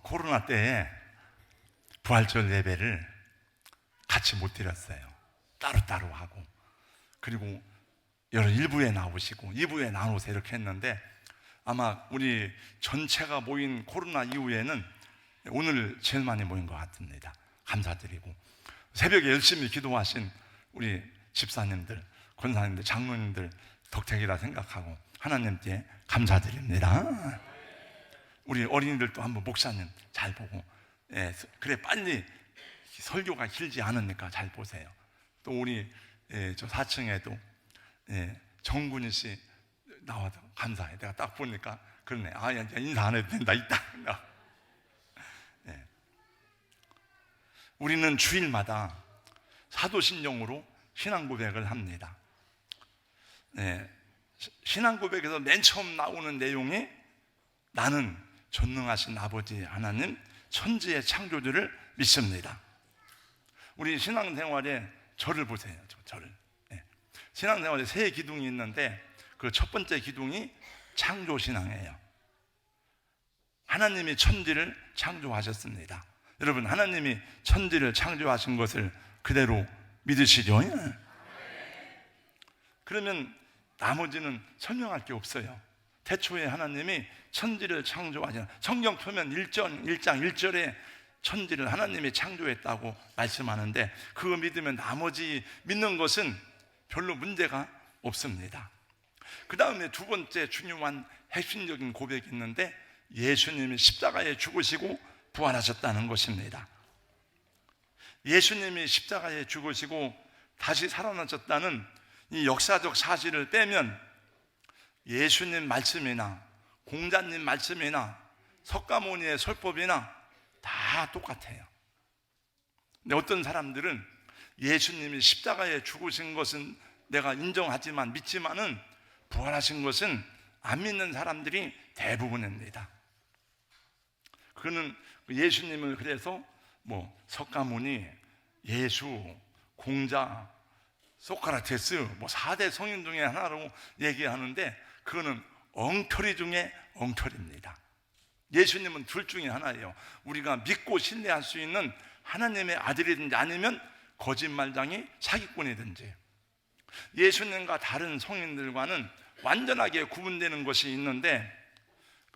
코로나 때에 부활절 예배를 같이 못 드렸어요. 따로따로 하고, 그리고 여러 1부에 나오시고 2부에 나오세요 이렇게 했는데, 아마 우리 전체가 모인 코로나 이후에는 오늘 제일 많이 모인 것 같습니다. 감사드리고, 새벽에 열심히 기도하신 우리 집사님들, 권사님들, 장로님들 덕택이라 생각하고 하나님께 감사드립니다. 우리 어린이들도 한번 목사님 잘 보고, 그래 빨리 설교가 길지 않으니까 잘 보세요. 또 우리 저 4층에도 정군희 씨 나와서 감사해. 내가 딱 보니까 그러네. 아, 이제 인사 안 해도 된다. 있다. 우리는 주일마다 사도신경으로 신앙 고백을 합니다. 신앙 고백에서 맨 처음 나오는 내용이 나는 전능하신 아버지 하나님 천지의 창조주를 믿습니다. 우리 신앙생활에 절을 보세요. 절을. 신앙생활에 세 기둥이 있는데 그 첫 번째 기둥이 창조신앙이에요. 하나님이 천지를 창조하셨습니다. 여러분, 하나님이 천지를 창조하신 것을 그대로 믿으시죠? 그러면 나머지는 설명할 게 없어요. 태초에 하나님이 천지를 창조하신, 성경 표면 1장 1절에 천지를 하나님이 창조했다고 말씀하는데, 그거 믿으면 나머지 믿는 것은 별로 문제가 없습니다. 그 다음에 두 번째 중요한 핵심적인 고백이 있는데, 예수님이 십자가에 죽으시고 부활하셨다는 것입니다. 예수님이 십자가에 죽으시고 다시 살아나셨다는 이 역사적 사실을 빼면 예수님 말씀이나 공자님 말씀이나 석가모니의 설법이나 다 똑같아요. 근데 어떤 사람들은 예수님이 십자가에 죽으신 것은 내가 인정하지만 믿지만은 부활하신 것은 안 믿는 사람들이 대부분입니다. 그는 예수님을 그래서 뭐 석가모니, 예수, 공자, 소크라테스 뭐 4대 성인 중에 하나로 얘기하는데, 그거는 엉터리 중에 엉터리입니다. 예수님은 둘 중에 하나예요. 우리가 믿고 신뢰할 수 있는 하나님의 아들이든지 아니면 거짓말장이 사기꾼이든지. 예수님과 다른 성인들과는 완전하게 구분되는 것이 있는데,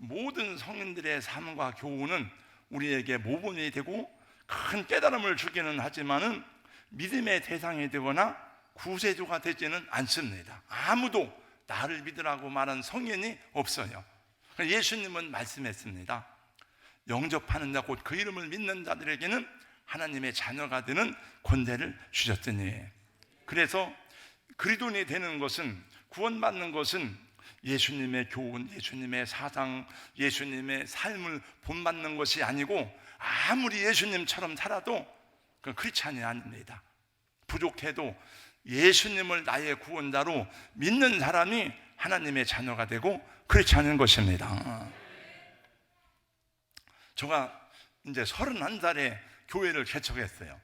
모든 성인들의 삶과 교훈은 우리에게 모범이 되고 큰 깨달음을 주기는 하지만은 믿음의 대상이 되거나 구세주가 되지는 않습니다. 아무도 나를 믿으라고 말한 성인이 없어요. 예수님은 말씀했습니다. 영접하는 자, 곧 그 이름을 믿는 자들에게는 하나님의 자녀가 되는 권세를 주셨으니. 그래서 그리스도인이 되는 것은, 구원받는 것은 예수님의 교훈, 예수님의 사상, 예수님의 삶을 본받는 것이 아니고, 아무리 예수님처럼 살아도 그 크리스찬이 아닙니다. 부족해도 예수님을 나의 구원자로 믿는 사람이 하나님의 자녀가 되고 크리스찬인 것입니다. 제가 이제 31살에 교회를 개척했어요.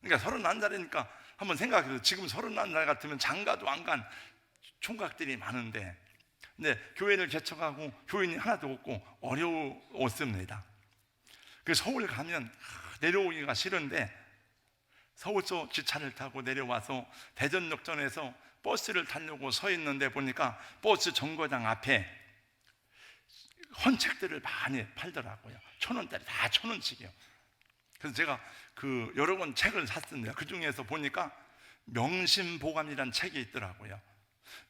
그러니까 31살이니까 한번 생각해서, 지금 31살 같으면 장가도 안 간 총각들이 많은데, 근데 교회를 개척하고 교인이 하나도 없고 어려웠습니다. 그래서 서울 가면 내려오기가 싫은데, 서울서 기차를 타고 내려와서 대전역전에서 버스를 타려고 서 있는데 보니까 버스 정거장 앞에 헌책들을 많이 팔더라고요. 1,000원짜리, 다 1,000원씩이요. 그래서 제가 여러 권 책을 샀습니다. 그 중에서 보니까 명심보감이라는 책이 있더라고요.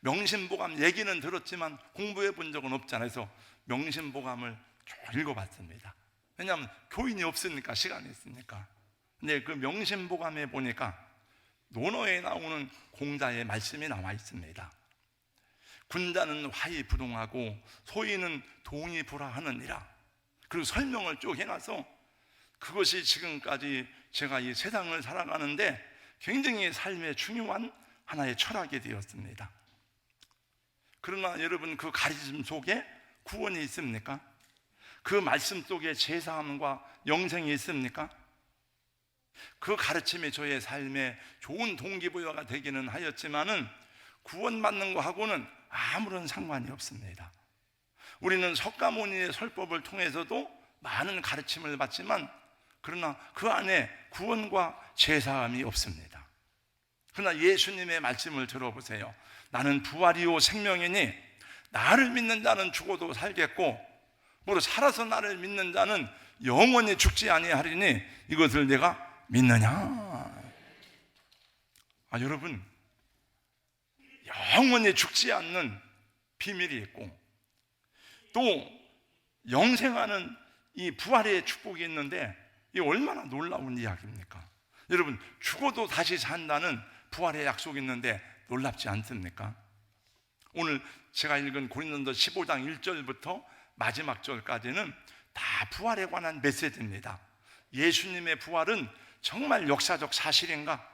명심보감 얘기는 들었지만 공부해 본 적은 없잖아요. 그래서 명심보감을 쭉 읽어봤습니다. 왜냐하면 교인이 없으니까, 시간이 있으니까. 근데 그 명심보감에 보니까 논어에 나오는 공자의 말씀이 나와 있습니다. 군자는 화이부동하고 소인은 동의불화하느니라. 그리고 설명을 쭉 해놔서 그것이 지금까지 제가 이 세상을 살아가는데 굉장히 삶의 중요한 하나의 철학이 되었습니다. 그러나 여러분, 그 가르침 속에 구원이 있습니까? 그 말씀 속에 제사함과 영생이 있습니까? 그 가르침이 저의 삶에 좋은 동기부여가 되기는 하였지만은 구원받는 거하고는 아무런 상관이 없습니다. 우리는 석가모니의 설법을 통해서도 많은 가르침을 받지만 그러나 그 안에 구원과 제사함이 없습니다. 그러나 예수님의 말씀을 들어보세요. 나는 부활이요 생명이니 나를 믿는 자는 죽어도 살겠고 무릇 살아서 나를 믿는 자는 영원히 죽지 아니하리니 이것을 내가 믿느냐? 여러분, 영원히 죽지 않는 비밀이 있고 또 영생하는 이 부활의 축복이 있는데 이 얼마나 놀라운 이야기입니까? 여러분, 죽어도 다시 산다는 부활의 약속이 있는데 놀랍지 않습니까? 오늘 제가 읽은 고린도서 15장 1절부터 마지막 절까지는 다 부활에 관한 메시지입니다. 예수님의 부활은 정말 역사적 사실인가?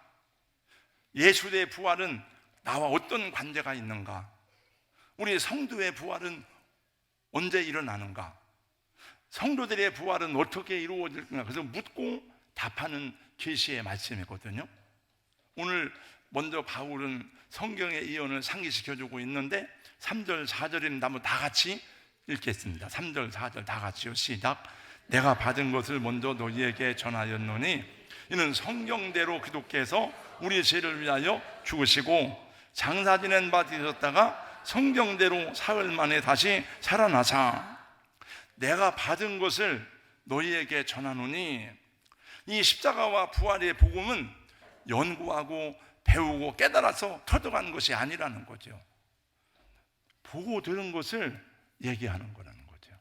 예수의 부활은 나와 어떤 관계가 있는가? 우리 성도의 부활은 언제 일어나는가? 성도들의 부활은 어떻게 이루어질까? 그래서 묻고 답하는 계시의 말씀이거든요. 오늘 먼저 바울은 성경의 예언을 상기시켜주고 있는데 3절 4절입니다. 한번 다 같이 읽겠습니다. 3절 4절 다 같이요. 시작. 내가 받은 것을 먼저 너희에게 전하였노니 이는 성경대로 그리스도께서 우리 죄를 위하여 죽으시고 장사 지낸 바 되셨다가 성경대로 사흘 만에 다시 살아나사 내가 받은 것을 너희에게 전하노니 이 십자가와 부활의 복음은 연구하고 배우고 깨달아서 터득한 것이 아니라는 거죠. 보고 들은 것을 얘기하는 거라는 거죠.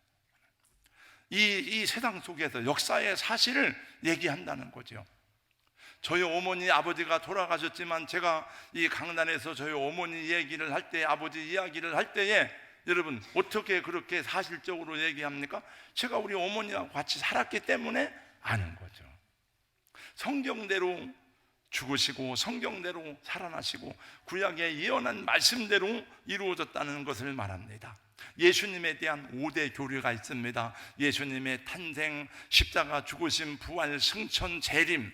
이 세상 속에서 역사의 사실을 얘기한다는 거죠. 저희 어머니 아버지가 돌아가셨지만 제가 이 강단에서 저희 어머니 얘기를 할 때, 아버지 이야기를 할 때에 여러분 어떻게 그렇게 사실적으로 얘기합니까? 제가 우리 어머니와 같이 살았기 때문에 아는 거죠. 성경대로 죽으시고 성경대로 살아나시고 구약의 예언한 말씀대로 이루어졌다는 것을 말합니다. 예수님에 대한 5대 교리가 있습니다. 예수님의 탄생, 십자가, 죽으심, 부활, 승천, 재림.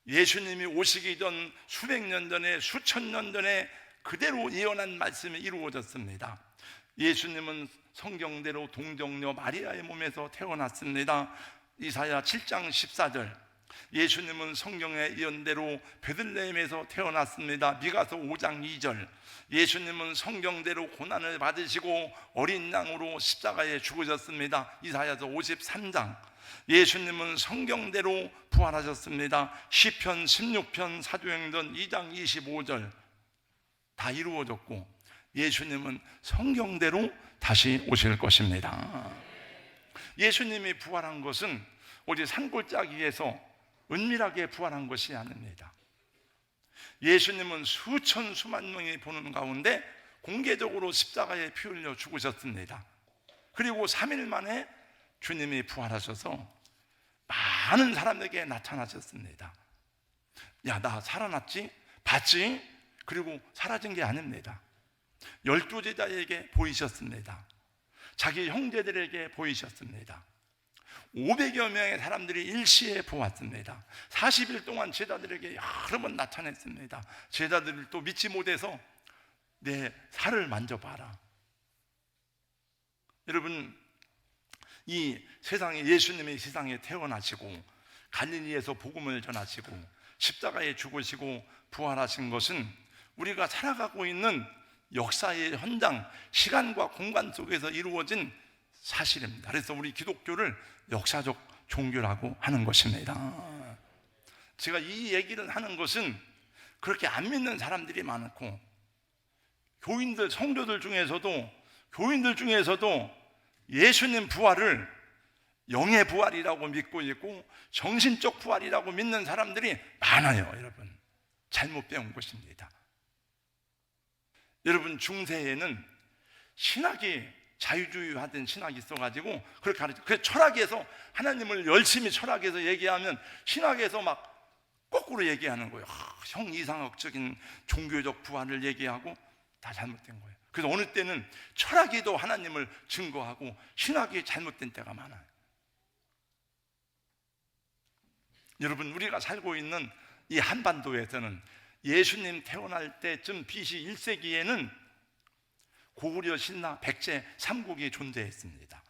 예수님이 오시기 전 수백 년 전에, 수천 년 전에 그대로 예언한 말씀이 이루어졌습니다. 예수님은 성경대로 동정녀 마리아의 몸에서 태어났습니다. 이사야 7장 14절. 예수님은 성경의 예언대로 베들레헴에서 태어났습니다. 미가서 5장 2절. 예수님은 성경대로 고난을 받으시고 어린 양으로 십자가에 죽으셨습니다. 이사야서 53장. 예수님은 성경대로 부활하셨습니다. 시편 16편 사도행전 2장 25절. 다 이루어졌고 예수님은 성경대로 다시 오실 것입니다. 예수님이 부활한 것은 어디 산골짜기에서 은밀하게 부활한 것이 아닙니다. 예수님은 수천 수만 명이 보는 가운데 공개적으로 십자가에 피 흘려 죽으셨습니다. 그리고 3일 만에 주님이 부활하셔서 많은 사람에게 나타나셨습니다. 야, 나 살아났지? 봤지? 그리고 사라진 게 아닙니다. 12제자에게 보이셨습니다. 자기 형제들에게 보이셨습니다. 500여 명의 사람들이 일시에 보았습니다. 40일 동안 제자들에게 여러 번 나타냈습니다. 제자들을 또 믿지 못해서 내 살을 만져봐라. 여러분, 이 세상에 예수님이 세상에 태어나시고 갈릴리에서 복음을 전하시고 십자가에 죽으시고 부활하신 것은 우리가 살아가고 있는 역사의 현장, 시간과 공간 속에서 이루어진 사실입니다. 그래서 우리 기독교를 역사적 종교라고 하는 것입니다. 제가 이 얘기를 하는 것은 그렇게 안 믿는 사람들이 많고 교인들, 성도들 중에서도 예수님 부활을 영의 부활이라고 믿고 있고 정신적 부활이라고 믿는 사람들이 많아요. 여러분, 잘못 배운 것입니다. 여러분, 중세에는 신학이 자유주의화된 신학이 있어가지고 그렇게 가르쳐. 그래서 철학에서 하나님을 열심히 철학에서 얘기하면 신학에서 막 거꾸로 얘기하는 거예요. 형 이상학적인 종교적 부활을 얘기하고 다 잘못된 거예요. 그래서 어느 때는 철학이 더 하나님을 증거하고 신학이 잘못된 때가 많아요. 여러분, 우리가 살고 있는 이 한반도에서는 예수님 태어날 때쯤 BC 1세기에는 고구려, 신라, 백제 3국이 존재했습니다.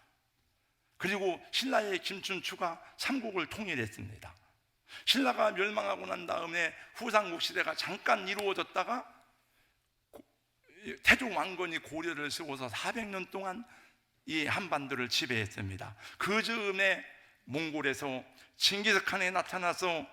그리고 신라의 김춘추가 삼국을 통일했습니다. 신라가 멸망하고 난 다음에 후삼국 시대가 잠깐 이루어졌다가 태종 왕건이 고려를 세워서 400년 동안 이 한반도를 지배했습니다. 그 즈음에 몽골에서 징기스칸이 나타나서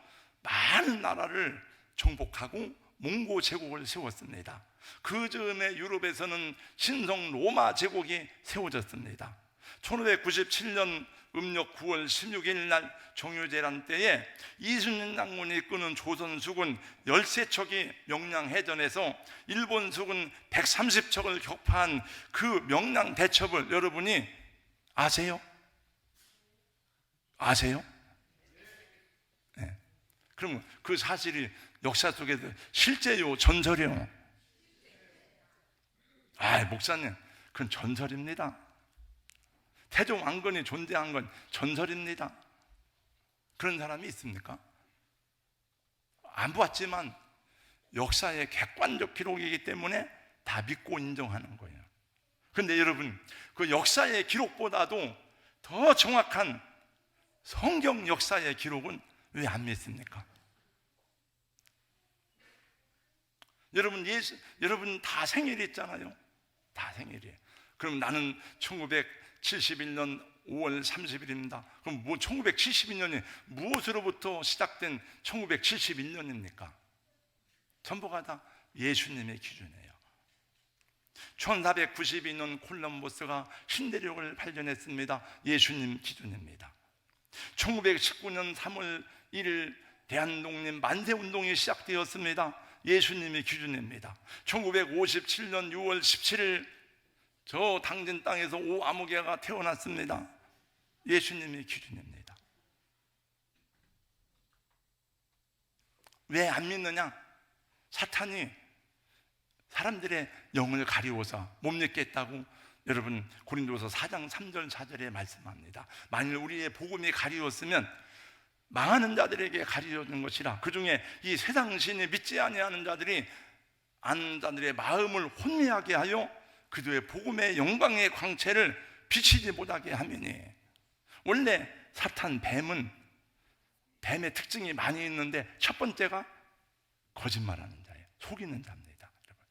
많은 나라를 정복하고 몽고 제국을 세웠습니다. 그 즈음에 유럽에서는 신성 로마 제국이 세워졌습니다. 1597년 음력 9월 16일 날 정유재란 때에 이순신 장군이 이끄는 조선수군 13척이 명량해전에서 일본 수군 130척을 격파한 그 명량 대첩을 여러분이 아세요? 아세요? 네. 그러면 그 사실이 역사 속에서 실제요, 전설이요? 목사님, 그건 전설입니다. 태종 왕건이 존재한 건 전설입니다. 그런 사람이 있습니까? 안 보았지만 역사의 객관적 기록이기 때문에 다 믿고 인정하는 거예요. 그런데 여러분, 그 역사의 기록보다도 더 정확한 성경 역사의 기록은 왜 안 믿습니까? 여러분 다 생일이 있잖아요. 다 생일이에요. 그럼 나는 1971년 5월 30일입니다. 그럼 1972년이 무엇으로부터 시작된 1971년입니까? 전부가 다 예수님의 기준이에요. 1492년 콜럼버스가 신대륙을 발견했습니다. 예수님 기준입니다. 1919년 3월 1일 대한독립 만세운동이 시작되었습니다. 예수님의 기준입니다. 1957년 6월 17일 저 당진 땅에서 오아무개가 태어났습니다. 예수님의 기준입니다. 왜 안 믿느냐? 사탄이 사람들의 영을 가리워서 못 믿겠다고 여러분 고린도서 4장 3절 4절에 말씀합니다. 만일 우리의 복음이 가리웠으면 망하는 자들에게 가리워진 것이라. 그 중에 이 세상 신이 믿지 아니하는 자들이 아는 자들의 마음을 혼미하게 하여 그들의 복음의 영광의 광채를 비치지 못하게 하매니. 원래 사탄 뱀의 특징이 많이 있는데 첫 번째가 거짓말하는 자예요. 속이는 자입니다. 여러분.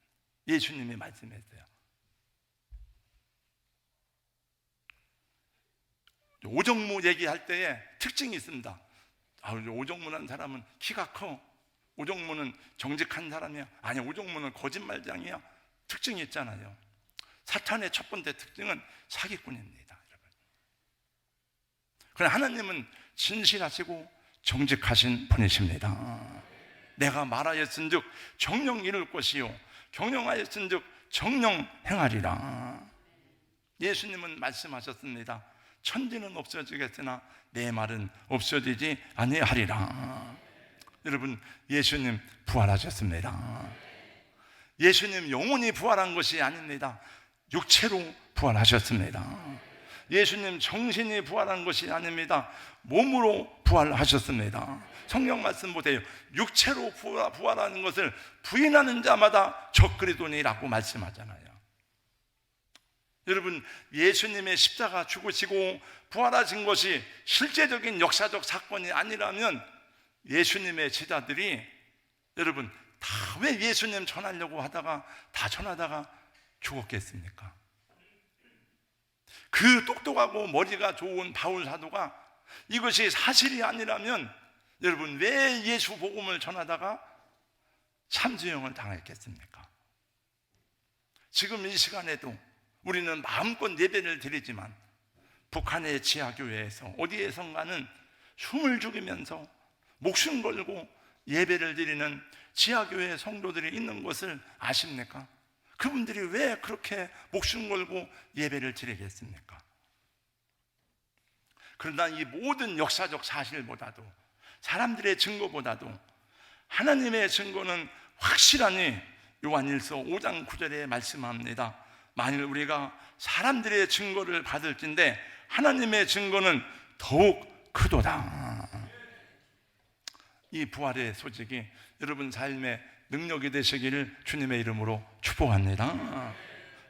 예수님이 말씀했어요. 오정무 얘기할 때에 특징이 있습니다. 오정무라는 사람은 키가 커. 오정무는 정직한 사람이야. 아니, 오정무는 거짓말장이야. 특징이 있잖아요. 사탄의 첫 번째 특징은 사기꾼입니다, 여러분. 그러나 하나님은 진실하시고 정직하신 분이십니다. 내가 말하였은즉 정령 이룰 것이요 경영하였은즉 정령 행하리라. 예수님은 말씀하셨습니다. 천지는 없어지겠으나 내 말은 없어지지 아니하리라. 여러분, 예수님 부활하셨습니다. 예수님 영혼이 부활한 것이 아닙니다. 육체로 부활하셨습니다. 예수님 정신이 부활한 것이 아닙니다. 몸으로 부활하셨습니다. 성경 말씀 보세요. 육체로 부활하는 것을 부인하는 자마다 적그리스도니라고 말씀하잖아요. 여러분, 예수님의 십자가 죽으시고 부활하신 것이 실제적인 역사적 사건이 아니라면 예수님의 제자들이 여러분 다 왜 예수님 전하려고 하다가 다 전하다가 죽었겠습니까? 그 똑똑하고 머리가 좋은 바울 사도가 이것이 사실이 아니라면 여러분 왜 예수 복음을 전하다가 참수형을 당했겠습니까? 지금 이 시간에도 우리는 마음껏 예배를 드리지만 북한의 지하교회에서 어디에선가는 숨을 죽이면서 목숨 걸고 예배를 드리는 지하교회 성도들이 있는 것을 아십니까? 그분들이 왜 그렇게 목숨 걸고 예배를 드리겠습니까? 그러나 이 모든 역사적 사실보다도 사람들의 증거보다도 하나님의 증거는 확실하니 요한일서 5장 9절에 말씀합니다. 만일 우리가 사람들의 증거를 받을진대 하나님의 증거는 더욱 크도다. 이 부활의 소식이 여러분 삶의 능력이 되시기를 주님의 이름으로 축복합니다.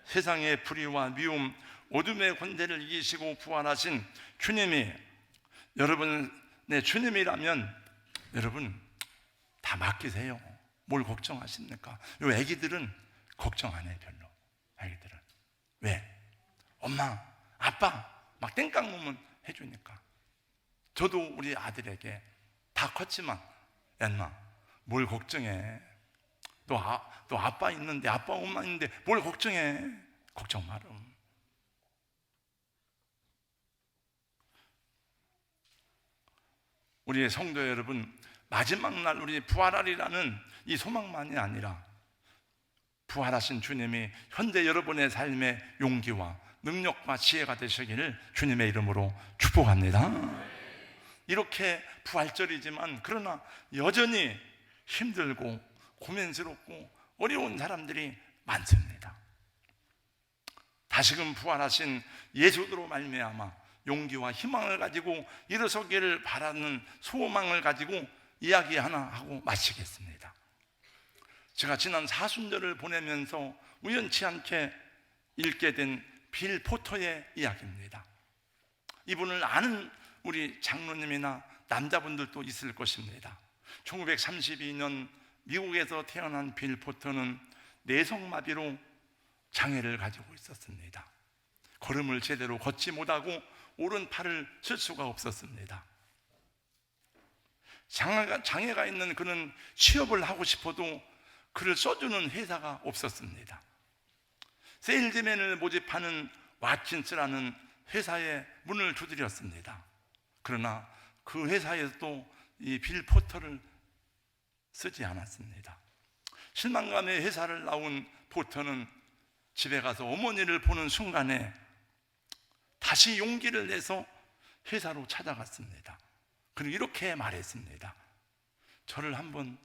세상의 불의와 미움, 어둠의 권세를 이기시고 부활하신 주님이 여러분의 주님이라면 여러분 다 맡기세요. 뭘 걱정하십니까? 요 애기들은 걱정 안 해. 별로. 애기들은 왜? 엄마, 아빠 막 땡깡 놓으면 해주니까. 저도 우리 아들에게 다 컸지만, 야 뭘 걱정해? 너 아빠 있는데, 아빠 엄마 있는데 뭘 걱정해? 걱정 마렴. 우리 성도 여러분, 마지막 날 우리 부활하리라는 이 소망만이 아니라 부활하신 주님이 현재 여러분의 삶의 용기와 능력과 지혜가 되시기를 주님의 이름으로 축복합니다. 이렇게 부활절이지만 그러나 여전히 힘들고 고민스럽고 어려운 사람들이 많습니다. 다시금 부활하신 예수로 말미암아 용기와 희망을 가지고 일어서기를 바라는 소망을 가지고 이야기 하나 하고 마치겠습니다. 제가 지난 사순절을 보내면서 우연치 않게 읽게 된 빌 포터의 이야기입니다. 이분을 아는 우리 장로님이나 남자분들도 있을 것입니다. 1932년 미국에서 태어난 빌 포터는 뇌성마비로 장애를 가지고 있었습니다. 걸음을 제대로 걷지 못하고 오른팔을 쓸 수가 없었습니다. 장애가 있는 그는 취업을 하고 싶어도 그를 써주는 회사가 없었습니다. 세일즈맨을 모집하는 왓킨스라는 회사에 문을 두드렸습니다. 그러나 그 회사에서도 이 빌 포터를 쓰지 않았습니다. 실망감에 회사를 나온 포터는 집에 가서 어머니를 보는 순간에 다시 용기를 내서 회사로 찾아갔습니다. 그리고 이렇게 말했습니다. 저를 한번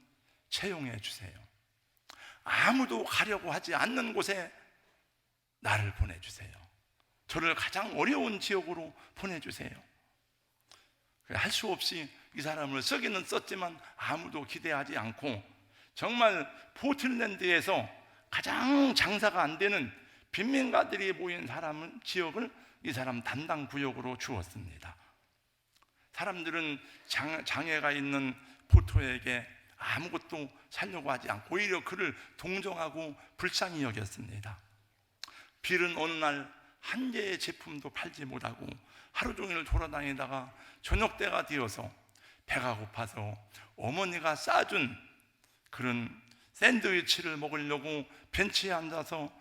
채용해 주세요. 아무도 가려고 하지 않는 곳에 나를 보내주세요. 저를 가장 어려운 지역으로 보내주세요. 할 수 없이 이 사람을 쓰기는 썼지만 아무도 기대하지 않고 정말 포틀랜드에서 가장 장사가 안 되는 빈민가들이 모인 지역을 이 사람 담당 구역으로 주었습니다. 사람들은 장애가 있는 포토에게 아무것도 살려고 하지 않고 오히려 그를 동정하고 불쌍히 여겼습니다. 빌은 어느 날 한 개의 제품도 팔지 못하고 하루 종일 돌아다니다가 저녁 때가 되어서 배가 고파서 어머니가 싸준 그런 샌드위치를 먹으려고 벤치에 앉아서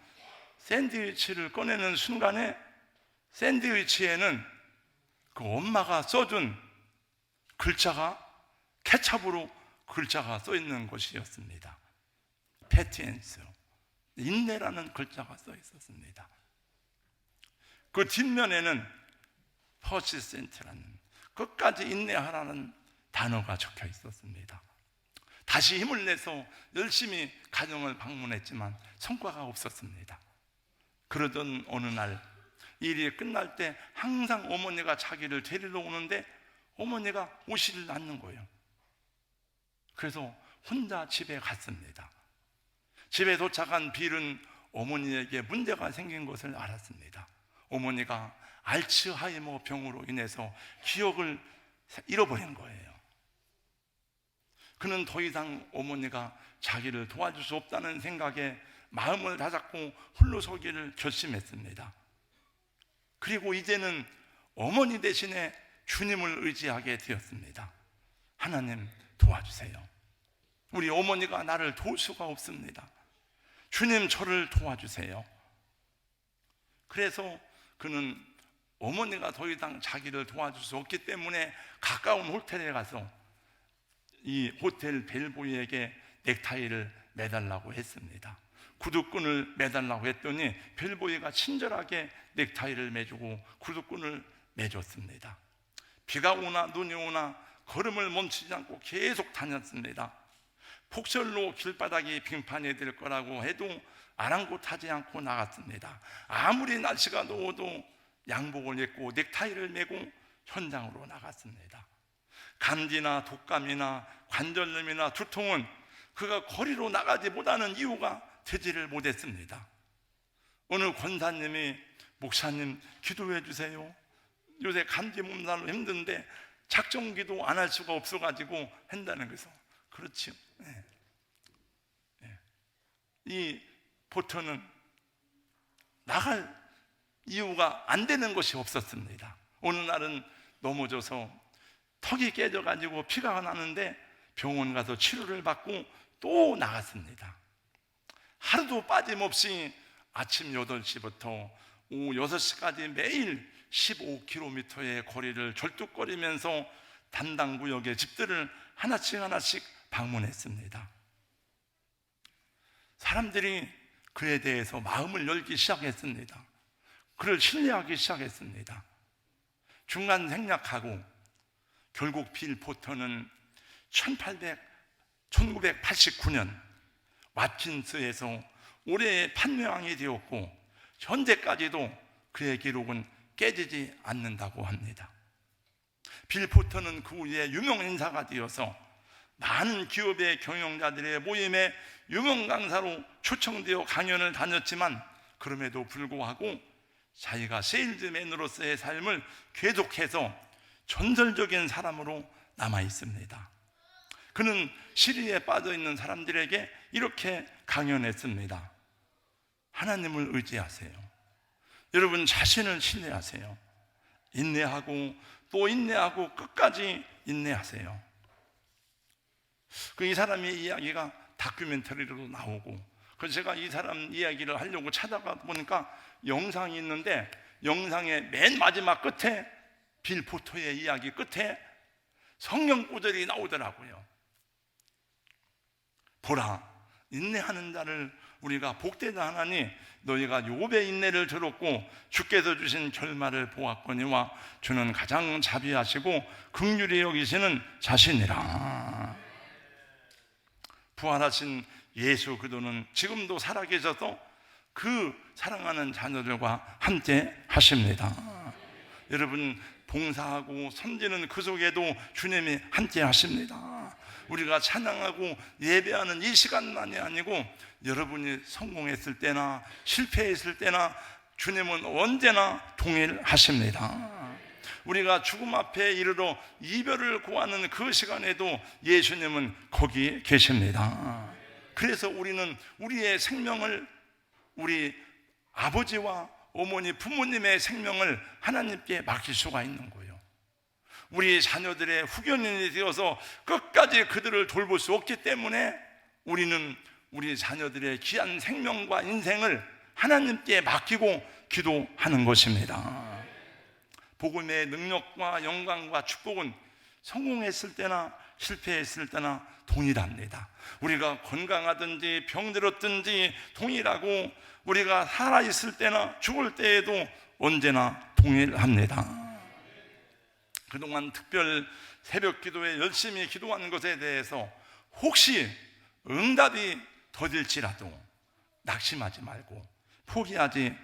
샌드위치를 꺼내는 순간에 샌드위치에는 그 엄마가 써준 글자가 케찹으로 글자가 써 있는 것이었습니다. 패티엔스, 인내라는 글자가 써 있었습니다. 그 뒷면에는 퍼시센트라는, 끝까지 인내하라는 단어가 적혀 있었습니다. 다시 힘을 내서 열심히 가정을 방문했지만 성과가 없었습니다. 그러던 어느 날 일이 끝날 때 항상 어머니가 자기를 데리러 오는데 어머니가 오시질 않는 거예요. 그래서 혼자 집에 갔습니다. 집에 도착한 빌은 어머니에게 문제가 생긴 것을 알았습니다. 어머니가 알츠하이머 병으로 인해서 기억을 잃어버린 거예요. 그는 더 이상 어머니가 자기를 도와줄 수 없다는 생각에 마음을 다잡고 홀로 서기를 결심했습니다. 그리고 이제는 어머니 대신에 주님을 의지하게 되었습니다. 하나님 도와주세요. 우리 어머니가 나를 도울 수가 없습니다. 주님 저를 도와주세요. 그래서 그는 어머니가 더 이상 자기를 도와줄 수 없기 때문에 가까운 호텔에 가서 이 호텔 벨보이에게 넥타이를 매달라고 했습니다. 구두끈을 매달라고 했더니 벨보이가 친절하게 넥타이를 매주고 구두끈을 매줬습니다. 비가 오나 눈이 오나 걸음을 멈추지 않고 계속 다녔습니다. 폭설로 길바닥이 빙판이 될 거라고 해도 아랑곳하지 않고 나갔습니다. 아무리 날씨가 더워도 양복을 입고 넥타이를 메고 현장으로 나갔습니다. 감기나 독감이나 관절염이나 두통은 그가 거리로 나가지 못하는 이유가 되지를 못했습니다. 어느 권사님이 목사님 기도해 주세요. 요새 감기 몸살로 힘든데 작정기도 안 할 수가 없어가지고 한다는 거죠. 그렇죠. 네. 네. 이 포터는 나갈 이유가 안 되는 것이 없었습니다. 어느 날은 넘어져서 턱이 깨져가지고 피가 나는데 병원 가서 치료를 받고 또 나갔습니다. 하루도 빠짐없이 아침 8시부터 오후 6시까지 매일 15km의 거리를 절뚝거리면서 담당 구역의 집들을 하나씩 방문했습니다. 사람들이 그에 대해서 마음을 열기 시작했습니다. 그를 신뢰하기 시작했습니다. 중간 생략하고 결국 빌 포터는 1989년 왓킨스에서 올해의 판매왕이 되었고 현재까지도 그의 기록은 깨지지 않는다고 합니다. 빌 포터는 그 후에 유명 인사가 되어서 많은 기업의 경영자들의 모임에 유명 강사로 초청되어 강연을 다녔지만 그럼에도 불구하고 자기가 세일즈맨으로서의 삶을 계속해서 전설적인 사람으로 남아 있습니다. 그는 시리에 빠져 있는 사람들에게 이렇게 강연했습니다. 하나님을 의지하세요. 여러분 자신을 신뢰하세요. 인내하고 또 인내하고 끝까지 인내하세요. 이 사람의 이야기가 다큐멘터리로 나오고 그래서 제가 이 사람 이야기를 하려고 찾아가 보니까 영상이 있는데 영상의 맨 마지막 끝에 빌 포터의 이야기 끝에 성경 구절이 나오더라고요. 보라, 인내하는 자를 우리가 복되다 하나니 너희가 욥의 인내를 들었고 주께서 주신 결말을 보았거니와 주는 가장 자비하시고 긍휼히 여기시는 자신이라. 부활하신 예수 그리스도는 지금도 살아계셔서 그 사랑하는 자녀들과 함께 하십니다. 여러분 봉사하고 섬기는 그 속에도 주님이 함께 하십니다. 우리가 찬양하고 예배하는 이 시간만이 아니고 여러분이 성공했을 때나 실패했을 때나 주님은 언제나 동일하십니다. 우리가 죽음 앞에 이르러 이별을 구하는 그 시간에도 예수님은 거기 계십니다. 그래서 우리는 우리의 생명을 우리 아버지와 어머니 부모님의 생명을 하나님께 맡길 수가 있는 거예요. 우리 자녀들의 후견인이 되어서 끝까지 그들을 돌볼 수 없기 때문에 우리는 우리 자녀들의 귀한 생명과 인생을 하나님께 맡기고 기도하는 것입니다. 복음의 능력과 영광과 축복은 성공했을 때나 실패했을 때나 동일합니다. 우리가 건강하든지 병들었든지 동일하고 우리가 살아있을 때나 죽을 때에도 언제나 동일합니다. 그동안 특별 새벽 기도에 열심히 기도하는 것에 대해서 혹시 응답이 더딜지라도 낙심하지 말고 포기하지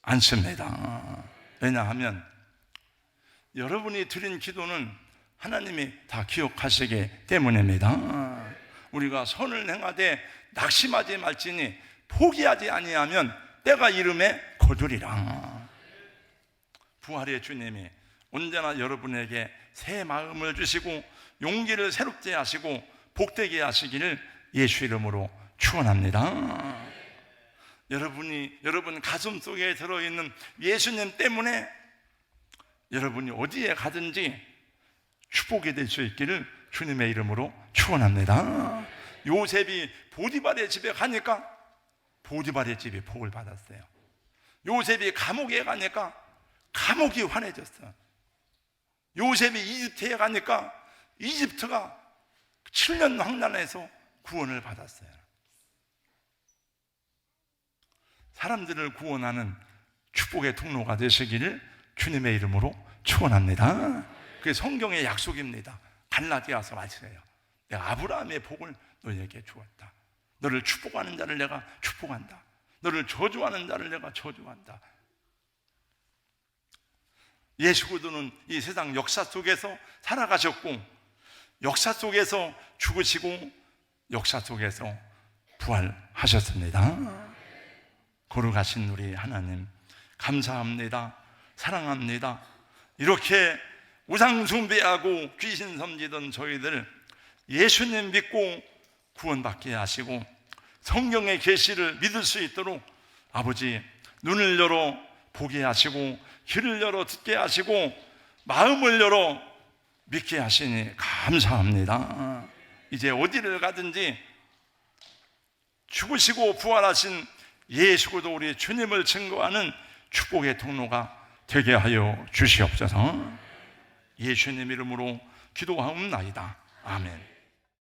않습니다. 왜냐하면 여러분이 드린 기도는 하나님이 다 기억하시기 때문입니다. 우리가 선을 행하되 낙심하지 말지니 포기하지 아니하면 때가 이름에 거두리라. 부활의 주님이 언제나 여러분에게 새 마음을 주시고 용기를 새롭게 하시고 복되게 하시기를 예수 이름으로 축원합니다. 여러분 가슴 속에 들어있는 예수님 때문에 여러분이 어디에 가든지 축복이 될 수 있기를 주님의 이름으로 축원합니다. 요셉이 보디발의 집에 가니까 보디발의 집이 복을 받았어요. 요셉이 감옥에 가니까 감옥이 환해졌어요. 요셉이 이집트에 가니까 이집트가 7년 황난에서 구원을 받았어요. 사람들을 구원하는 축복의 통로가 되시기를 주님의 이름으로 축원합니다. 그게 성경의 약속입니다. 갈라디아서 말씀해요. 내가 아브라함의 복을 너희에게 주었다. 너를 축복하는 자를 내가 축복한다. 너를 저주하는 자를 내가 저주한다. 예수 그리스도는 이 세상 역사 속에서 살아가셨고 역사 속에서 죽으시고 역사 속에서 부활하셨습니다. 거룩하신 우리 하나님 감사합니다. 사랑합니다. 이렇게 우상 숭배하고 귀신 섬기던 저희들 예수님 믿고 구원받게 하시고 성경의 계시를 믿을 수 있도록 아버지 눈을 열어 보게 하시고 귀를 열어 듣게 하시고 마음을 열어 믿게 하시니 감사합니다. 이제 어디를 가든지 죽으시고 부활하신 예수 그리스도 우리 주님을 증거하는 축복의 통로가 되게 하여 주시옵소서. 예수님 이름으로 기도하옵나이다. 아멘.